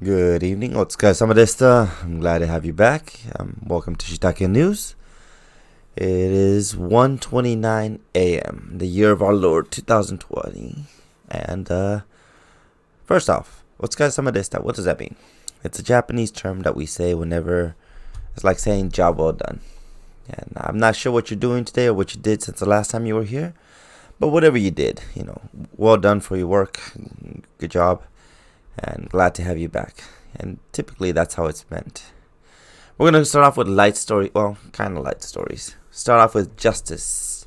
Good evening, Otsukaresamadeshita. I'm glad to have you back. Welcome to Shitake News. It is 1:29 a.m., the year of our Lord 2020. And first off, Otsukaresamadeshita, what does that mean? It's a Japanese term that we say whenever it's like saying job well done. And I'm not sure what you're doing today or what you did since the last time you were here, but whatever you did, well done for your work. Good job. And glad to have you back. And typically that's how it's meant. We're going to start off with light story. Well, kind of light stories. Start off with Justice.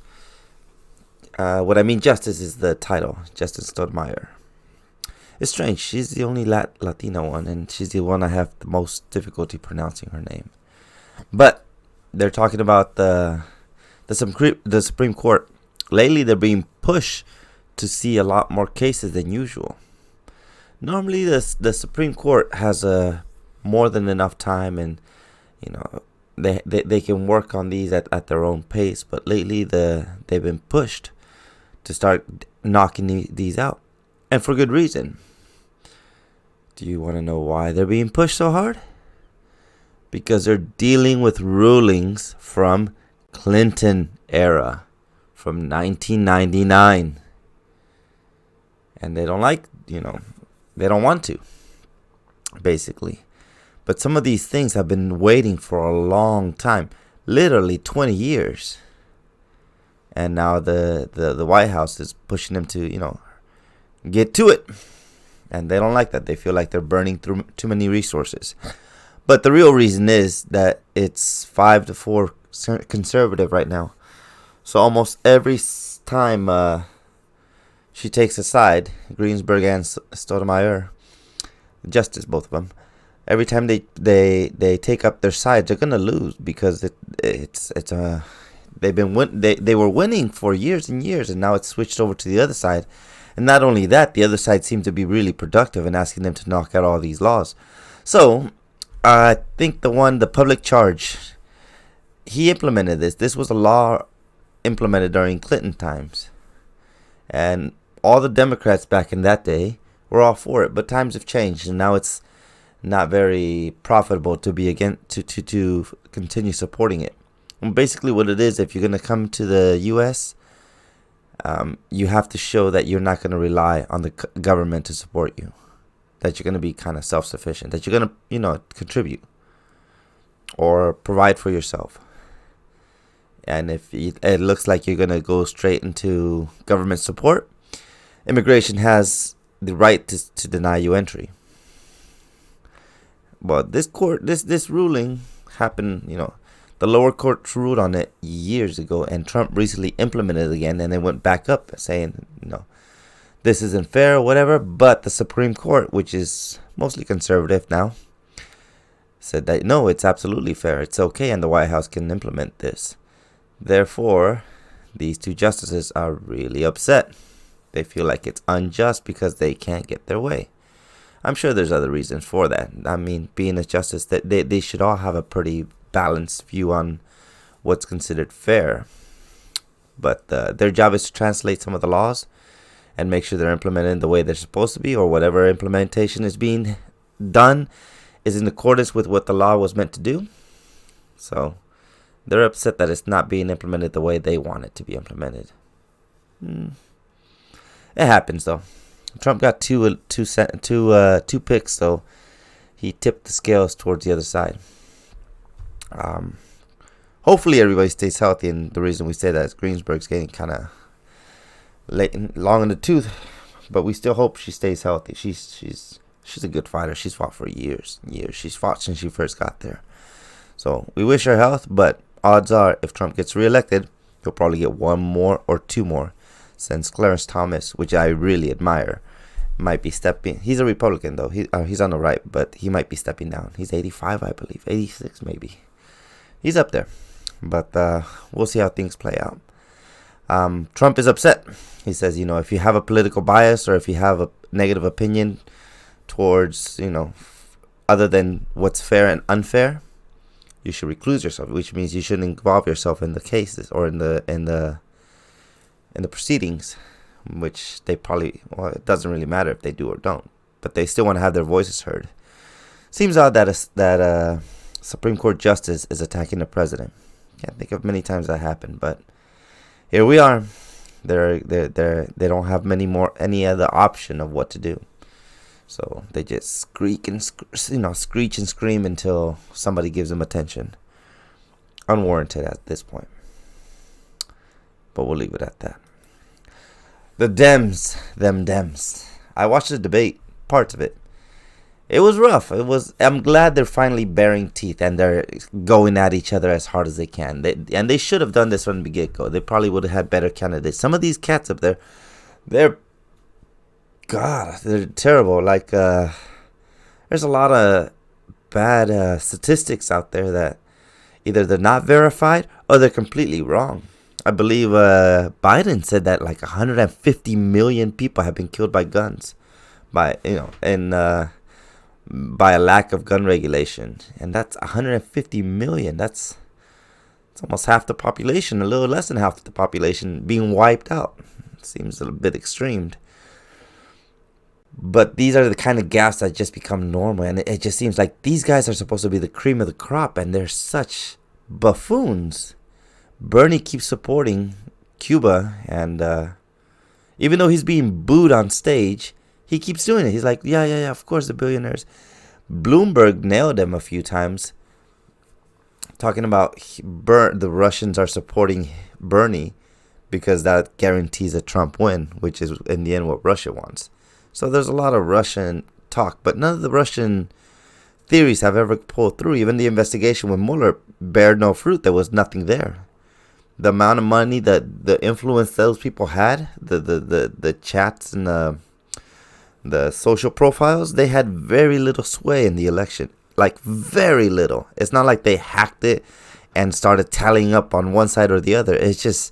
What I mean Justice is the title. Justice Sotomayor. It's strange. She's the only Latina one. And she's the one I have the most difficulty pronouncing her name. But they're talking about the Supreme Court. Lately they're being pushed to see a lot more cases than usual. Normally, the Supreme Court has more than enough time, and they can work on these at their own pace. But lately, they've been pushed to start knocking these out, and for good reason. Do you want to know why they're being pushed so hard? Because they're dealing with rulings from Clinton era, from 1999, and they don't like They don't want to, basically. But some of these things have been waiting for a long time, literally 20 years. And now the White House is pushing them to, get to it. And they don't like that. They feel like they're burning through too many resources. But the real reason is that it's 5-4 conservative right now. So almost every time she takes a side, Greensburg and Sotomayor, Justice, both of them. Every time they take up their side, they're gonna lose because they were winning for years and years, and now it's switched over to the other side. And not only that, the other side seemed to be really productive in asking them to knock out all these laws. So I think the public charge, he implemented this. This was a law implemented during Clinton times, and all the Democrats back in that day were all for it, but times have changed, and now it's not very profitable to be to continue supporting it. And basically, what it is, if you're going to come to the U.S., you have to show that you're not going to rely on the government to support you, that you're going to be kind of self-sufficient, that you're going to, contribute or provide for yourself. And if it looks like you're going to go straight into government support, immigration has the right to deny you entry. But this ruling happened, the lower court ruled on it years ago, and Trump recently implemented it again, and it went back up saying, this isn't fair or whatever. But the Supreme Court, which is mostly conservative now, said that no, it's absolutely fair. It's okay, and the White House can implement this. Therefore, these two justices are really upset. They feel like it's unjust because they can't get their way. I'm sure there's other reasons for that. I mean, being a justice, that they should all have a pretty balanced view on what's considered fair. But their job is to translate some of the laws and make sure they're implemented the way they're supposed to be, or whatever implementation is being done is in accordance with what the law was meant to do. So they're upset that it's not being implemented the way they want it to be implemented. It happens, though. Trump got two picks, so he tipped the scales towards the other side. Hopefully everybody stays healthy, and the reason we say that is Greensburg's getting kind of long in the tooth, but we still hope she stays healthy. She's a good fighter. She's fought for years and years. She's fought since she first got there. So we wish her health, but odds are if Trump gets reelected, he'll probably get one more or two more. Since Clarence Thomas, which I really admire, might be stepping. He's a Republican, though. He's on the right, but he might be stepping down. He's 85, I believe. 86, maybe. He's up there. But we'll see how things play out. Trump is upset. He says, if you have a political bias or if you have a negative opinion towards, other than what's fair and unfair, you should recluse yourself, which means you shouldn't involve yourself in the cases or in the proceedings, which they probably, it doesn't really matter if they do or don't, but they still want to have their voices heard. Seems odd that a Supreme Court justice is attacking the president. Can't think of many times that happened, but here we are. They don't have any other option of what to do. So they just screech and scream until somebody gives them attention. Unwarranted at this point. But we'll leave it at that. The Dems. I watched the debate, parts of it. It was rough. I'm glad they're finally bearing teeth and they're going at each other as hard as they can. They should have done this from the get-go. They probably would have had better candidates. Some of these cats up there, they're terrible. Like, there's a lot of bad statistics out there that either they're not verified or they're completely wrong. I believe Biden said that like 150 million people have been killed by guns, by a lack of gun regulation, and that's 150 million. It's almost half the population, a little less than half the population being wiped out. It seems a little bit extreme. But these are the kind of gaps that just become normal, and it just seems like these guys are supposed to be the cream of the crop, and they're such buffoons. Bernie keeps supporting Cuba, and even though he's being booed on stage, he keeps doing it. He's like, yeah, of course, the billionaires. Bloomberg nailed him a few times, talking about the Russians are supporting Bernie because that guarantees a Trump win, which is in the end what Russia wants. So there's a lot of Russian talk, but none of the Russian theories have ever pulled through. Even the investigation with Mueller bared no fruit. There was nothing there. The amount of money that the influence those people had, the chats and the social profiles, they had very little sway in the election. Like, very little. It's not like they hacked it and started tallying up on one side or the other. It's just,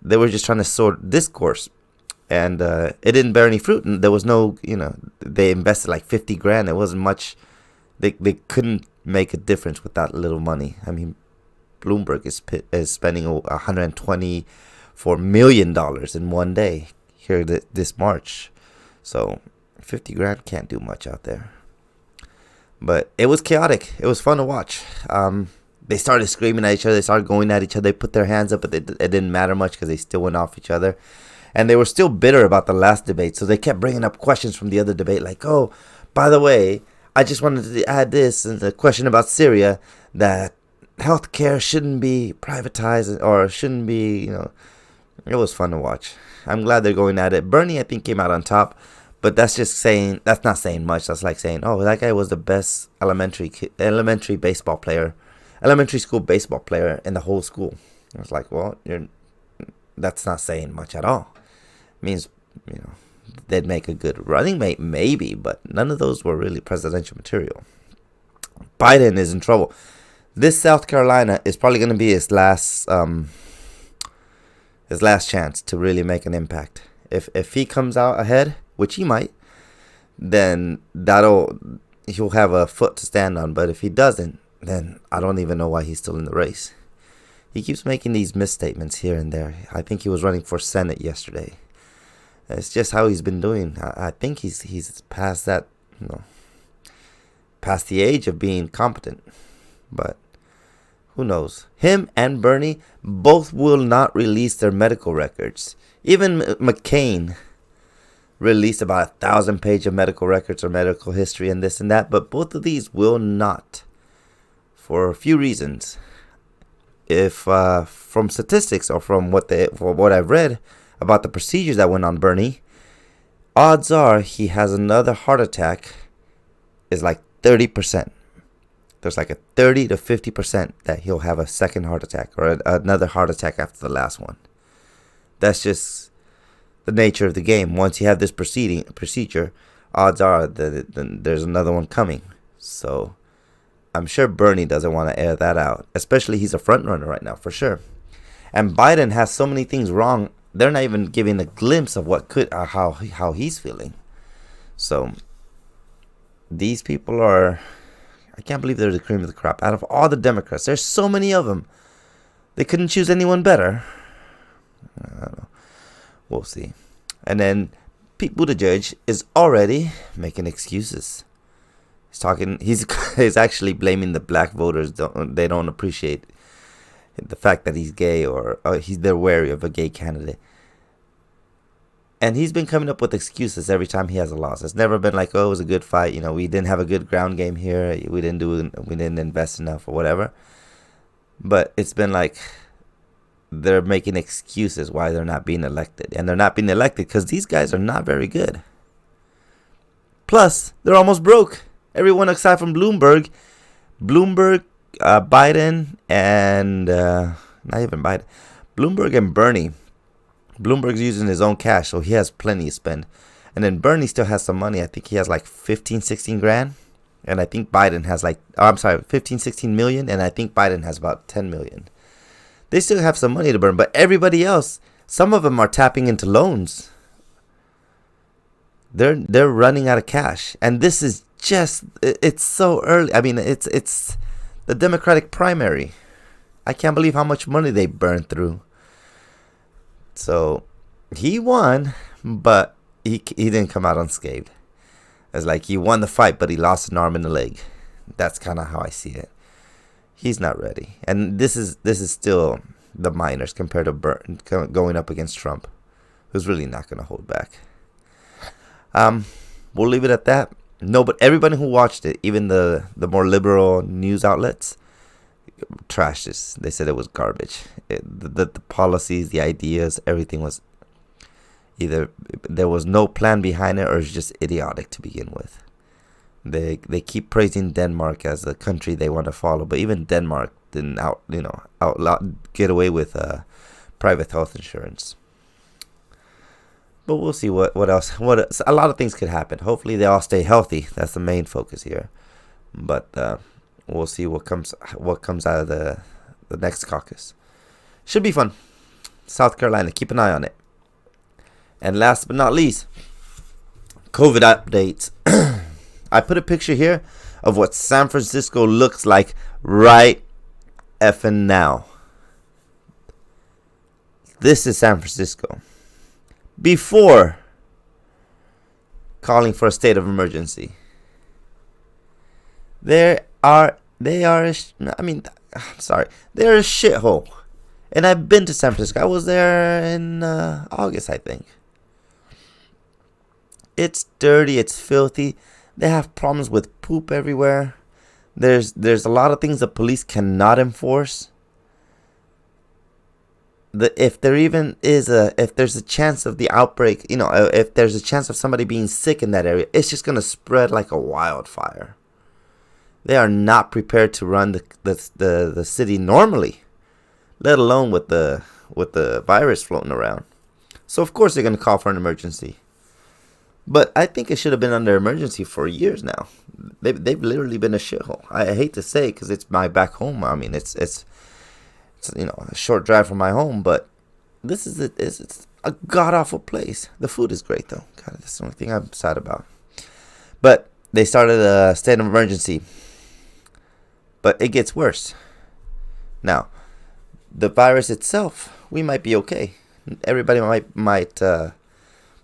they were just trying to sort discourse. And it didn't bear any fruit. And there was no, they invested like 50 grand. It wasn't much. They couldn't make a difference with that little money. I mean, Bloomberg is spending $124 million in one day here this March. So 50 grand can't do much out there. But it was chaotic. It was fun to watch. They started screaming at each other. They started going at each other. They put their hands up, but it didn't matter much because they still went off each other. And they were still bitter about the last debate. So they kept bringing up questions from the other debate. Like, oh, by the way, I just wanted to add this. And the question about Syria, that healthcare shouldn't be privatized or shouldn't be, it was fun to watch. I'm glad they're going at it. Bernie, I think, came out on top. But that's not saying much. That's like saying, oh, that guy was the best elementary school baseball player in the whole school. I was like, well, that's not saying much at all. It means, they'd make a good running mate, maybe, but none of those were really presidential material. Biden is in trouble. This South Carolina is probably going to be his last chance to really make an impact. If he comes out ahead, which he might, then he'll have a foot to stand on. But if he doesn't, then I don't even know why he's still in the race. He keeps making these misstatements here and there. I think he was running for Senate yesterday. It's just how he's been doing. I think he's past that, past the age of being competent. But who knows? Him and Bernie both will not release their medical records. Even McCain released about 1,000 pages of medical records or medical history and this and that. But both of these will not, for a few reasons. If from statistics or from what I've read about the procedures that went on Bernie, odds are he has another heart attack is like 30%. There's like a 30 to 50% that he'll have a second heart attack or another heart attack after the last one. That's just the nature of the game. Once you have this procedure, odds are that there's another one coming. So I'm sure Bernie doesn't want to air that out. Especially he's a front runner right now, for sure. And Biden has so many things wrong. They're not even giving a glimpse of what could how he's feeling. So these people are, I can't believe they're the cream of the crop. Out of all the Democrats, there's so many of them. They couldn't choose anyone better. I don't know. We'll see. And then Pete Buttigieg is already making excuses. He's talking. He's actually blaming the black voters. They don't appreciate the fact that he's gay, or they're wary of a gay candidate. And he's been coming up with excuses every time he has a loss. It's never been like, oh, it was a good fight. We didn't have a good ground game here. We didn't invest enough or whatever. But it's been like they're making excuses why they're not being elected. And they're not being elected because these guys are not very good. Plus, they're almost broke. Everyone aside from Bloomberg, Biden, and not even Biden, Bloomberg and Bernie. Bloomberg's using his own cash, so he has plenty to spend. And then Bernie still has some money. I think he has like 15, 16 grand. And I think Biden has 15, 16 million. And I think Biden has about 10 million. They still have some money to burn. But everybody else, some of them are tapping into loans. They're running out of cash. And this is it's so early. I mean, it's the Democratic primary. I can't believe how much money they burned through. So he won, but he didn't come out unscathed. It's like he won the fight, but he lost an arm and a leg. That's kind of how I see it. He's not ready, and this is still the minors compared to going up against Trump, who's really not going to hold back. We'll leave it at that. No, but everybody who watched it, even the more liberal news outlets, trashed this. They said it was garbage. The policies, the ideas, everything was either there was no plan behind it, or it's just idiotic to begin with. They keep praising Denmark as the country they want to follow, but even Denmark didn't get away with private health insurance. But we'll see what else. A lot of things could happen. Hopefully they all stay healthy. That's the main focus here. But we'll see what comes out of the next caucus. Should be fun. South Carolina, keep an eye on it. And last but not least, COVID updates. I put a picture here of what San Francisco looks like right effing now. This is San Francisco. Before calling for a state of emergency. They're a shithole. And I've been to San Francisco. I was there in August, I think. It's dirty. It's filthy. They have problems with poop everywhere. There's a lot of things the police cannot enforce. If there's a chance of the outbreak, if there's a chance of somebody being sick in that area, it's just gonna spread like a wildfire. They are not prepared to run the city normally, let alone with the virus floating around. So of course they're gonna call for an emergency. But I think it should have been under emergency for years now. They've literally been a shithole. I hate to say it because it's my back home. I mean, it's a short drive from my home, but it's a god awful place. The food is great though. God, that's the only thing I'm sad about. But they started a state of emergency. But it gets worse. Now, the virus itself, we might be okay. Everybody might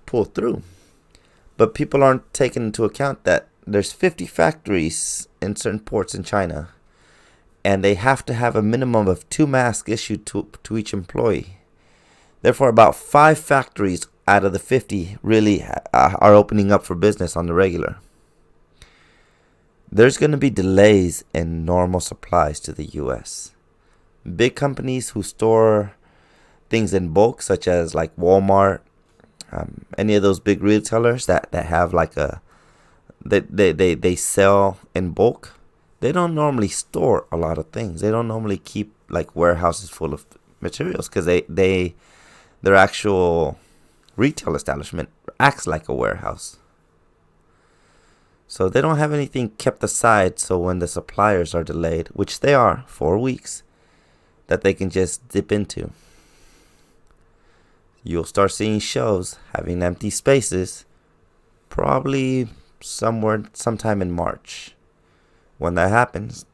pull through. But people aren't taking into account that there's 50 factories in certain ports in China. And they have to have a minimum of 2 masks issued to each employee. Therefore, about 5 factories out of the 50 really are opening up for business on the regular. There's going to be delays in normal supplies to the U.S. Big companies who store things in bulk, such as like Walmart, any of those big retailers that have like they sell in bulk. They don't normally store a lot of things. They don't normally keep like warehouses full of materials because their actual retail establishment acts like a warehouse. So they don't have anything kept aside, so when the suppliers are delayed, which they are 4 weeks, that they can just dip into. You'll start seeing shows having empty spaces probably sometime in March. When that happens,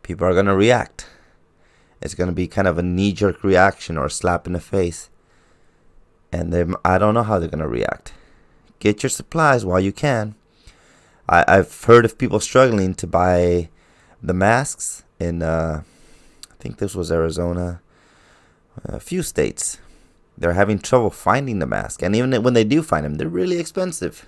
people are going to react. It's going to be kind of a knee-jerk reaction or a slap in the face. And I don't know how they're going to react. Get your supplies while you can. I've heard of people struggling to buy the masks in, I think this was Arizona, a few states. They're having trouble finding the mask. And even when they do find them, they're really expensive.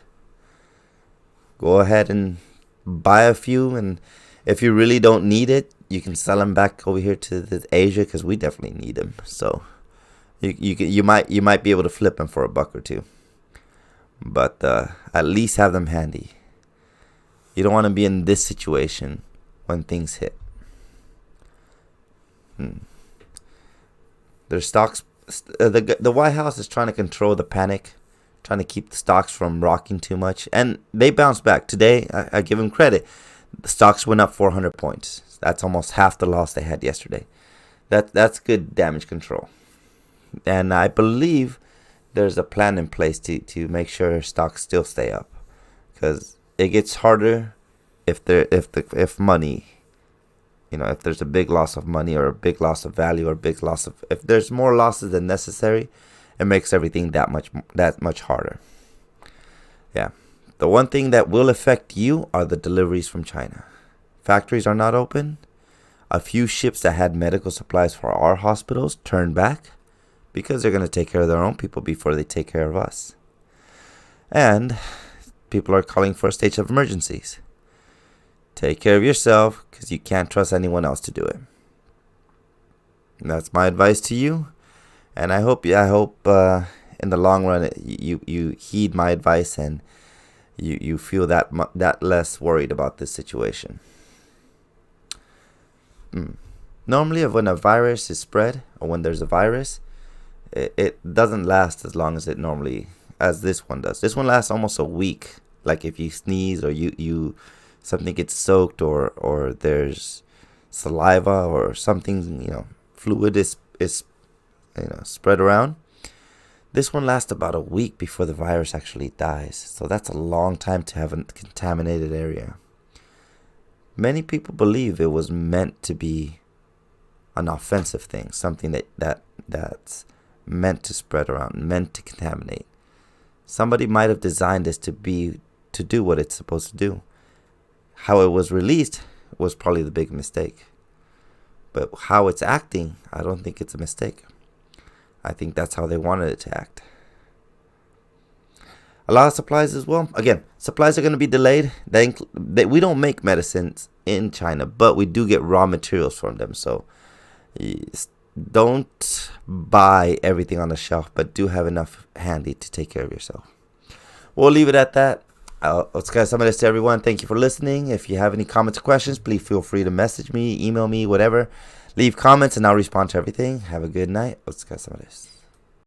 Go ahead and buy a few. And if you really don't need it, you can sell them back over here to Asia, because we definitely need them. So you might be able to flip them for $1 or $2. But at least have them handy. You don't want to be in this situation when things hit. Their stocks, the White House is trying to control the panic, trying to keep the stocks from rocking too much, and they bounced back today. I give them credit. The stocks went up 400 points. That's almost half the loss they had yesterday. That's good damage control, and I believe there's a plan in place to make sure stocks still stay up, because it gets harder if money, if there's a big loss of money or a big loss of value or a big loss of, if there's more losses than necessary, it makes everything that much harder. Yeah. The one thing that will affect you are the deliveries from China. Factories are not open. A few ships that had medical supplies for our hospitals turned back because they're going to take care of their own people before they take care of us. And people are calling for a state of emergencies. Take care of yourself, because you can't trust anyone else to do it. And that's my advice to you. And I hope in the long run you heed my advice and you feel that less worried about this situation. Normally, when a virus is spread, or when there's a virus, it doesn't last as long as this one does. This one lasts almost a week. Like if you sneeze or you something gets soaked, or there's saliva or something, fluid is spread around. This one lasts about a week before the virus actually dies. So that's a long time to have a contaminated area. Many people believe it was meant to be an offensive thing, something that's meant to spread around, meant to contaminate. Somebody might have designed this to do what it's supposed to do. How it was released was probably the big mistake. But how it's acting, I don't think it's a mistake. I think that's how they wanted it to act. A lot of supplies as well. Again, supplies are going to be delayed. We don't make medicines in China, but we do get raw materials from them. So don't buy everything on the shelf, but do have enough handy to take care of yourself. We'll leave it at that. Let's get some of this to everyone. Thank you for listening. If you have any comments or questions, please feel free to message me, email me, whatever. Leave comments and I'll respond to everything. Have a good night. Let's get some of this.